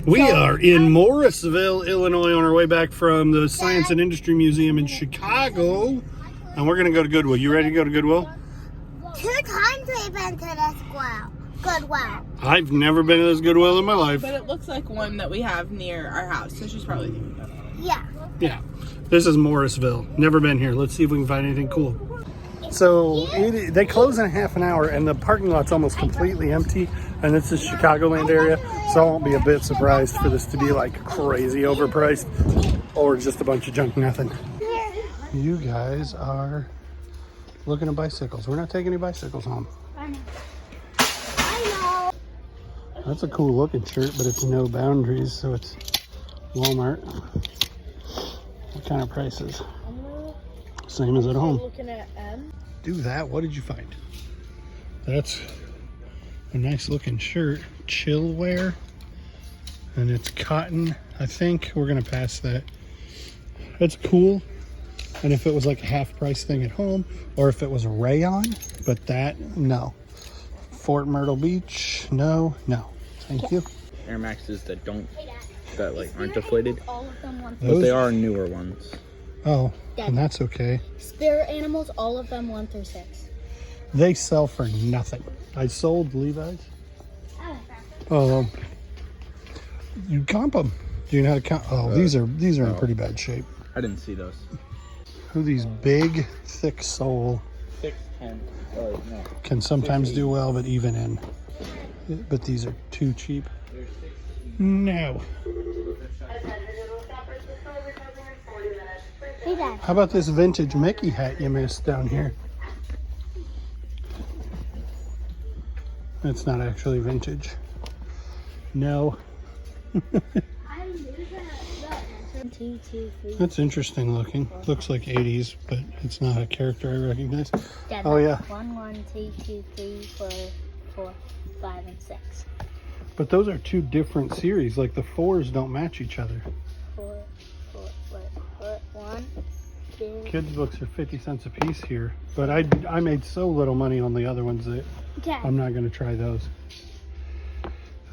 We are in Morrisville, Illinois, on our way back from the Science and Industry Museum in Chicago. And we're going to go to Goodwill. You ready to go to Goodwill? 2 times we've been to this Goodwill. I've never been to this Goodwill in my life. But it looks like one that we have near our house, so she's probably thinking about it. Yeah. Yeah. This is Morrisville. Never been here. Let's see if we can find anything cool. So they close in half an hour, and the parking lot's almost completely empty. And this is Chicagoland area, so I won't be a bit surprised for this to be like crazy overpriced or just a bunch of junk nothing. You guys are looking at bicycles. We're not taking any bicycles home. I know. That's a cool looking shirt, but it's no boundaries, so it's Walmart. What kind of prices? Same as at home. Looking at M. Do that. What did you find? That's a nice looking shirt. Chill wear. And it's cotton. I think we're going to pass that. It's cool. And if it was like a half price thing at home, or if it was rayon, but that, no. Fort Myrtle Beach, no. Thank you. Air Maxes that like aren't deflated, All of them want but they are newer ones. Oh, and that's okay. Spirit animals, all of them 1 through 6. They sell for nothing. I sold Levi's. Oh, you comp them. Do you know how to count? Oh, these are in pretty bad shape. I didn't see those. Who are these big, thick sole 6'10". Oh no. can sometimes do well, but even in. But these are too cheap. No. Hey, Dad. How about this vintage Mickey hat you missed down here? It's not actually vintage. No. That's interesting looking. Looks like 80s, but it's not a character I recognize. Dad, Oh yeah. 1, 2, 2, 3, 4, 4, 5, and 6. But those are two different series. Like the 4s don't match each other. 4, 1, 2. Kids books are 50 cents a piece here, but I made so little money on the other ones that Dad. I'm not going to try those.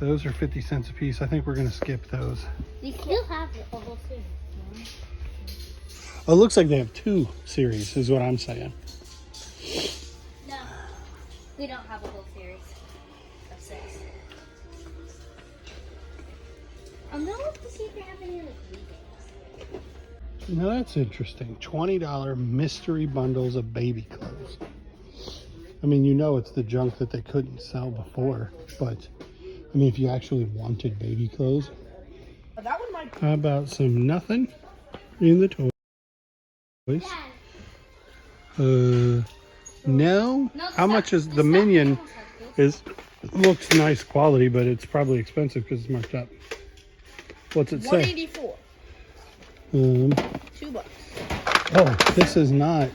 Those are 50 cents a piece. I think we're going to skip those. You still have the whole series. Oh, it looks like they have 2 series, is what I'm saying. No, we don't have a whole series of 6. I'm gonna look to see if they have any other eBay. Now that's interesting. $20 mystery bundles of baby clothes. I mean, you know it's the junk that they couldn't sell before, but I mean, if you actually wanted baby clothes. That one might. How about some nothing in the toys? No. How much is the Minion? Looks nice quality, but it's probably expensive because it's marked up. What's it say? $184. $2. Oh, this is not.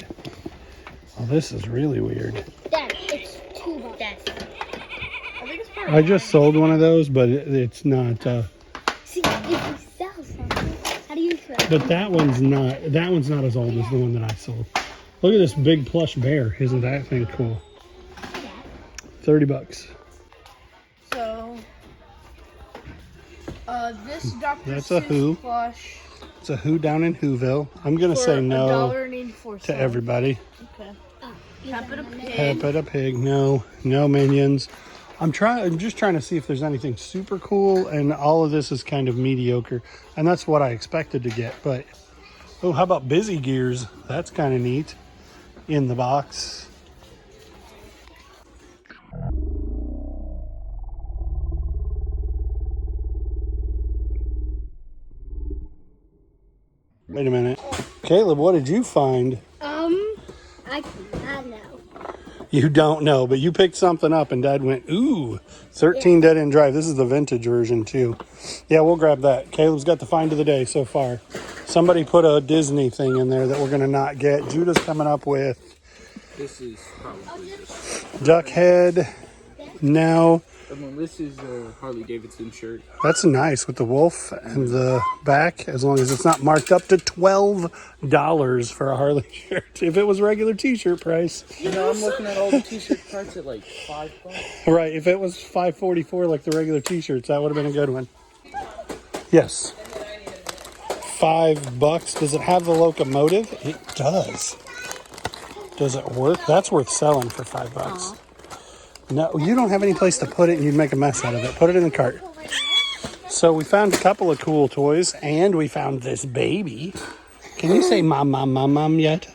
Oh, this is really weird. Dad, it's $2. Dad. I think it's part I just sold one of those, but it's not. See, if you sell something, how do you sell? But that one's not. That one's not as old as the one that I sold. Look at this big plush bear. Isn't that thing cool? $30. So, this Dr. That's a Seuss Who. plush It's a Who down in Whoville. I'm gonna for say no $1.84 to everybody. Okay. Peppa Pig. Peppa Pig. No Minions. I'm just trying to see if there's anything super cool, and all of this is kind of mediocre, and that's what I expected to get. But oh, how about Busy Gears? That's kind of neat. In the box. Wait a minute. Caleb, what did you find? I know. You don't know, but you picked something up and Dad went, ooh, 13 Dead End Drive. This is the vintage version too. Yeah, we'll grab that. Caleb's got the find of the day so far. Somebody put a Disney thing in there that we're going to not get. Judah's coming up with. This is probably just. Duck head. No. This is a Harley Davidson shirt. That's nice with the wolf and the back, as long as it's not marked up to $12 for a Harley shirt. If it was regular t-shirt price. You know, I'm looking at all the t-shirt parts at like $5. Right, if it was $5.44 like the regular t-shirts, that would have been a good one. Yes. $5. Does it have the locomotive? It does. Does it work? That's worth selling for $5. No, you don't have any place to put it and you'd make a mess out of it. Put it in the cart. So we found a couple of cool toys and we found this baby. Can you say mom, mom, mom, mom yet?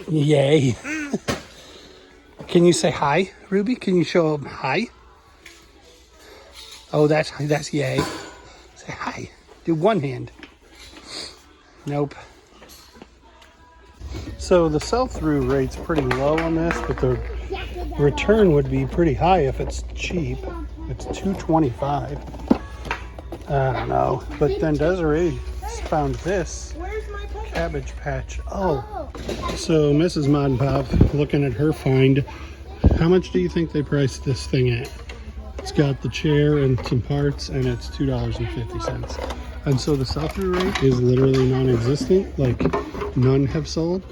Yay. Can you say hi, Ruby? Can you show them hi? Oh, that's yay. Say hi. Do one hand. Nope. So the sell-through rate's pretty low on this, but the return would be pretty high if it's cheap. It's $2.25. I don't know. But then Desiree found this Cabbage Patch. Oh. So Mrs. Mod and Pop, looking at her find, how much do you think they priced this thing at? It's got the chair and some parts, and it's $2.50. And so the sell-through rate is literally non-existent. Like, none have sold.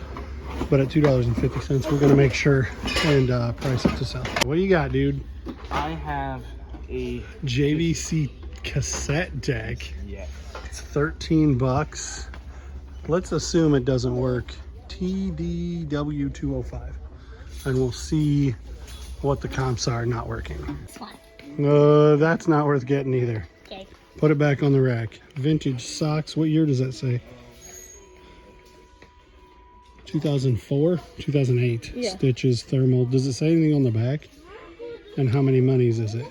But at $2.50, we're going to make sure and price it to sell. What do you got, dude? I have a JVC cassette deck. Yes. It's $13. Let's assume it doesn't work. TDW205. And we'll see what the comps are not working. That's not worth getting either. Okay. Put it back on the rack. Vintage socks. What year does that say? 2004? 2008. Yeah. Stitches, thermal. Does it say anything on the back? And how many monies is it?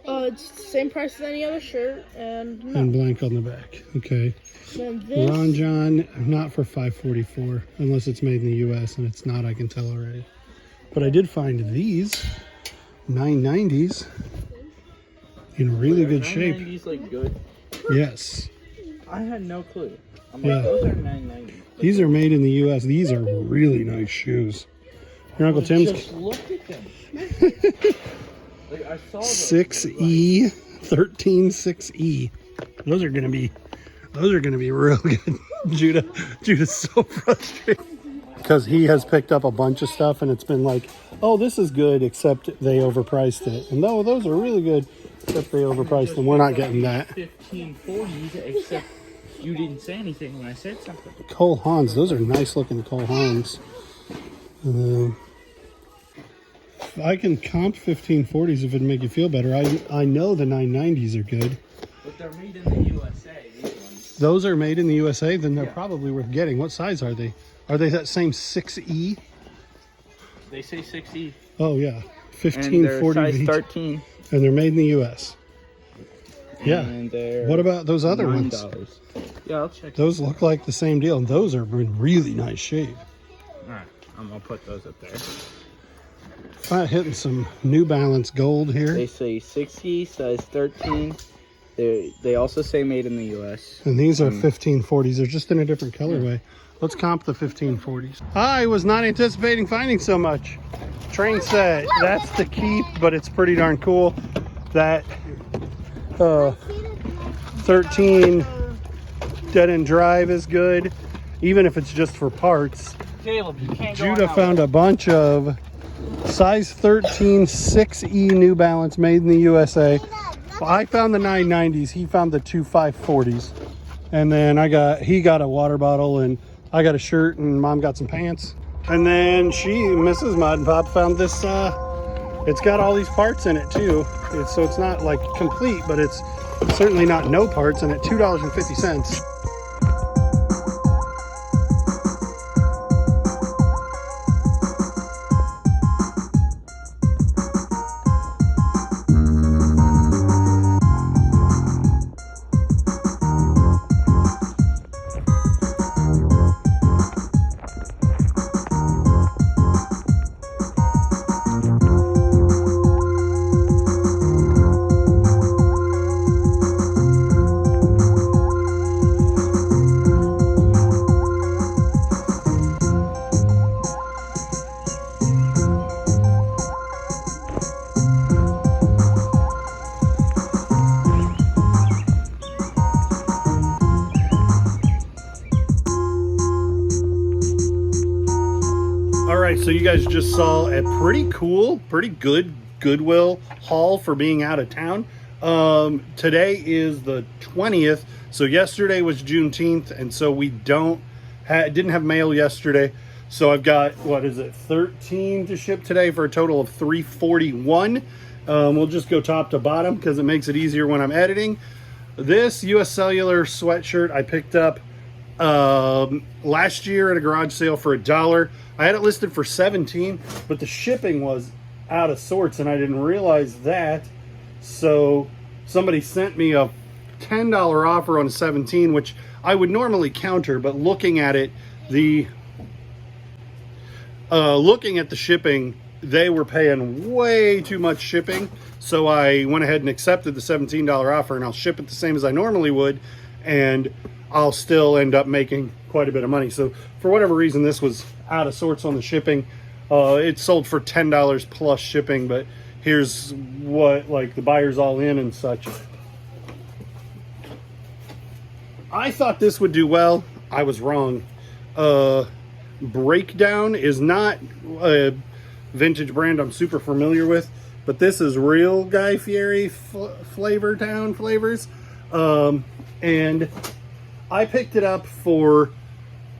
It's the same price as any other shirt, and no. And blank on the back. Okay. Then this, Ron John, not for $5.44, unless it's made in the U.S. and it's not. I can tell already. But I did find these $9.90s in really good shape. $9.90s like good? Yes. I had no clue. I'm Yeah. like, those are $9.90. These are made in the U.S. These are really nice shoes. Your Uncle Tim's Just look at them. Like, I saw those. 6E, 13-6E. Those are gonna be real good. Judah's so frustrated because he has picked up a bunch of stuff and it's been like, oh, this is good, except they overpriced it. And no, those are really good, except they overpriced them. We're not getting that. 1540s, except you didn't say anything when I said something. Cole Haans, those are nice looking Cole Haans. I can comp 1540s if it'd make you feel better. I know the 990s are good. But they're made in the USA, these ones. Those are made in the USA, then they're probably worth getting. What size are they? Are they that same 6E? They say 6E. Oh yeah, And 1540. they're size 13. And they're made in the US. Yeah. And they're What about those other $9. ones? Yeah, I'll check. Those look like the same deal. And those are in really nice shape. Alright, I'm gonna put those up there. Hitting some New Balance gold here. They say 6E, size 13. They also say made in the US. And these are 1540s. They're just in a different colorway. Let's comp the 1540s. I was not anticipating finding so much. Train set. That's the keep, but it's pretty darn cool. That 13 dead end drive is good, even if it's just for parts. Caleb, you can't go Judah found a bunch of size 13 6E New Balance made in the USA. Well, I found the 990s. He found the 2540s. And then he got a water bottle, and I got a shirt, and Mom got some pants. And then Mrs. Mod and Pop found this, it's got all these parts in it too. So it's not like complete, but it's certainly not no parts, and at $2.50. So you guys just saw a pretty cool, pretty good Goodwill haul for being out of town. Today is the 20th, so yesterday was Juneteenth, and so we didn't have mail yesterday. So I've got, what is it, 13 to ship today for a total of 341. We'll just go top to bottom because it makes it easier when I'm editing. This US Cellular sweatshirt I picked up last year at a garage sale for $1. I had it listed for $17, but the shipping was out of sorts and I didn't realize that. So somebody sent me a $10 offer on a 17, which I would normally counter, but looking at it, looking at the shipping, they were paying way too much shipping. So I went ahead and accepted the $17 offer, and I'll ship it the same as I normally would, and I'll still end up making quite a bit of money. So for whatever reason, this was out of sorts on the shipping. It sold for $10 plus shipping, but here's what, like, the buyer's all in and such. I thought this would do well. I was wrong. Breakdown is not a vintage brand I'm super familiar with, but this is real Guy Fieri flavors. And I picked it up for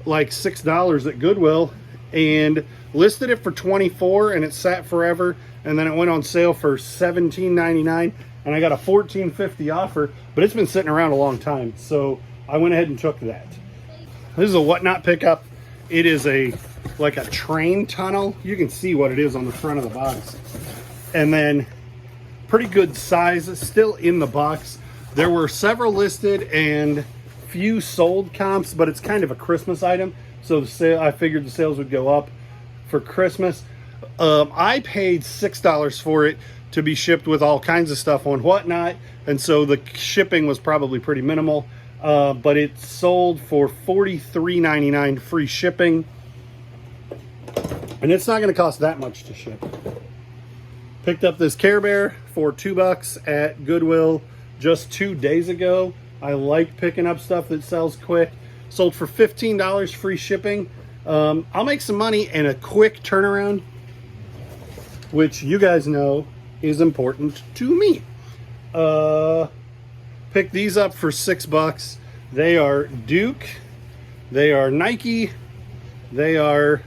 like $6 at Goodwill and listed it for $24, and it sat forever, and then it went on sale for $17.99, and I got a $14.50 offer, but it's been sitting around a long time, so I went ahead and took that. This is a whatnot pickup. It is like a train tunnel. You can see what it is on the front of the box. And then pretty good size, still in the box. There were several listed and few sold comps, but it's kind of a Christmas item. So I figured the sales would go up for Christmas. I paid $6 for it to be shipped with all kinds of stuff on whatnot. And so the shipping was probably pretty minimal. But it sold for $43.99 free shipping. And it's not going to cost that much to ship. Picked up this Care Bear for $2 at Goodwill just 2 days ago. I like picking up stuff that sells quick. Sold for $15 free shipping. I'll make some money and a quick turnaround, which you guys know is important to me. Picked these up for $6. They are Duke. They are Nike. They are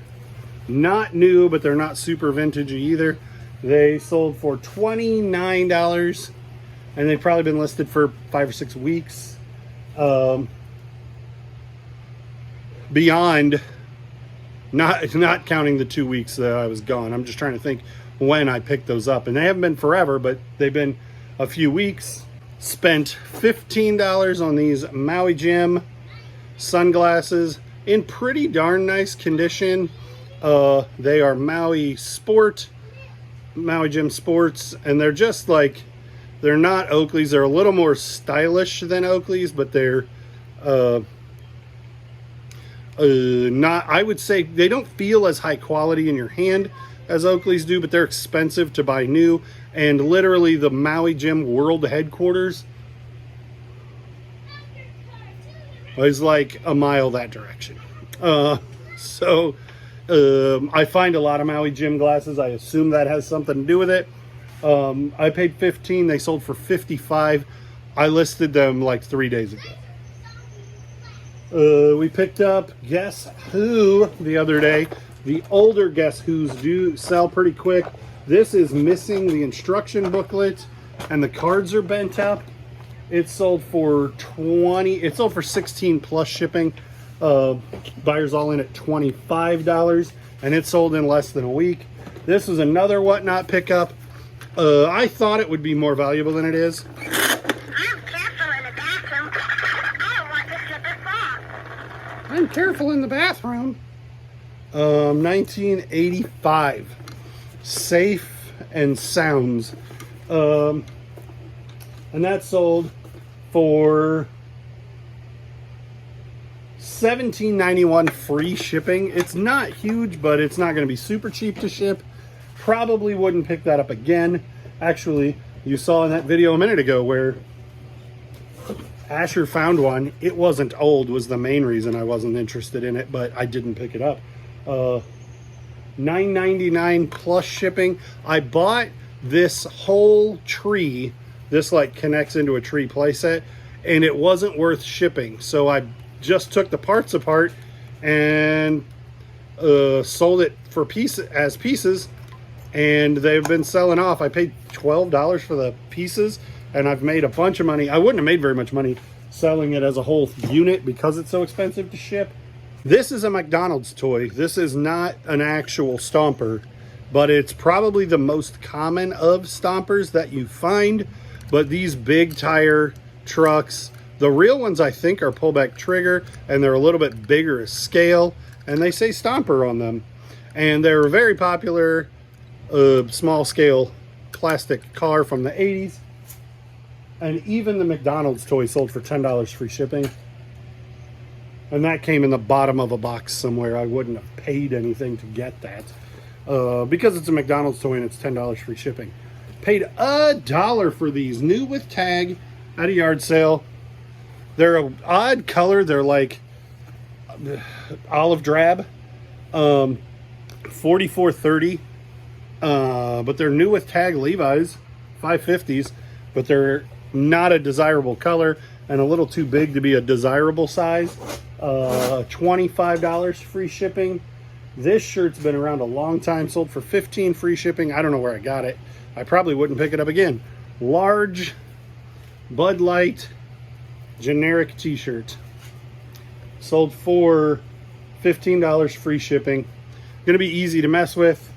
not new, but they're not super vintagey either. They sold for $29, and they've probably been listed for 5 or 6 weeks. Beyond, not counting the 2 weeks that I was gone. I'm just trying to think when I picked those up, and they haven't been forever, but they've been a few weeks. Spent $15 on these Maui Jim sunglasses in pretty darn nice condition. They are Maui Jim Sports, and they're just like, they're not Oakley's. They're a little more stylish than Oakley's, but they're not, I would say they don't feel as high quality in your hand as Oakley's do, but they're expensive to buy new. And literally the Maui Jim world headquarters is like a mile that direction. So I find a lot of Maui Jim glasses. I assume that has something to do with it. I paid $15. They sold for $55. I listed them like 3 days ago. We picked up Guess Who the other day. The older Guess Who's do sell pretty quick. This is missing the instruction booklet, and the cards are bent up. It sold for it sold for $16 plus shipping. Buyers all in at $25, and it sold in less than a week. This is another whatnot pickup. I thought it would be more valuable than it is. I'm careful in the bathroom. I don't want to slip and fall. I'm careful in the bathroom. 1985. Safe and Sounds. And that sold for $17.91 free shipping. It's not huge, but it's not going to be super cheap to ship. Probably wouldn't pick that up again. Actually, you saw in that video a minute ago where Asher found one. It wasn't old was the main reason I wasn't interested in it, but I didn't pick it up. $9.99 plus shipping. I bought this whole tree This like connects into a tree playset, and it wasn't worth shipping. So I just took the parts apart and sold it for pieces, and they've been selling off. I paid $12 for the pieces, and I've made a bunch of money. I wouldn't have made very much money selling it as a whole unit because it's so expensive to ship. This is a McDonald's toy. This is not an actual stomper, but it's probably the most common of stompers that you find. But these big tire trucks, the real ones I think are pullback trigger, and they're a little bit bigger scale, and they say stomper on them. And they're a very popular small scale plastic car from the 80s. And even the McDonald's toy sold for $10 free shipping. And that came in the bottom of a box somewhere. I wouldn't have paid anything to get that. Because it's a McDonald's toy and it's $10 free shipping. Paid $1 for these, new with tag, at a yard sale. They're an odd color. They're like olive drab. 44.30. But they're new with tag Levi's, 550s. But they're not a desirable color and a little too big to be a desirable size. $25 free shipping. This shirt's been around a long time, sold for $15 free shipping. I don't know where I got it. I probably wouldn't pick it up again. Large Bud Light generic t-shirt, sold for $15 free shipping. Gonna be easy to mess with,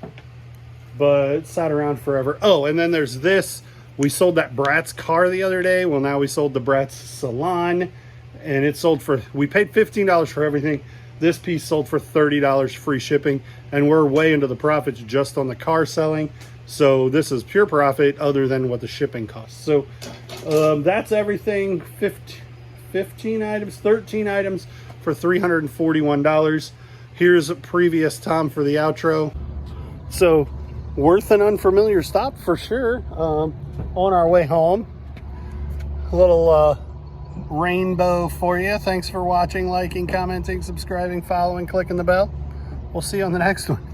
but sat around forever. Oh, and then there's this. We sold that Bratz car the other day. Well, now we sold the Bratz salon, and it sold for, we paid $15 for everything. This piece sold for $30 free shipping, and we're way into the profits just on the car selling. So this is pure profit other than what the shipping costs. So that's everything. 13 items for $341. Here's a previous Tom for the outro. So worth an unfamiliar stop for sure. On our way home, a little rainbow for you. Thanks for watching, liking, commenting, subscribing, following, clicking the bell. We'll see you on the next one.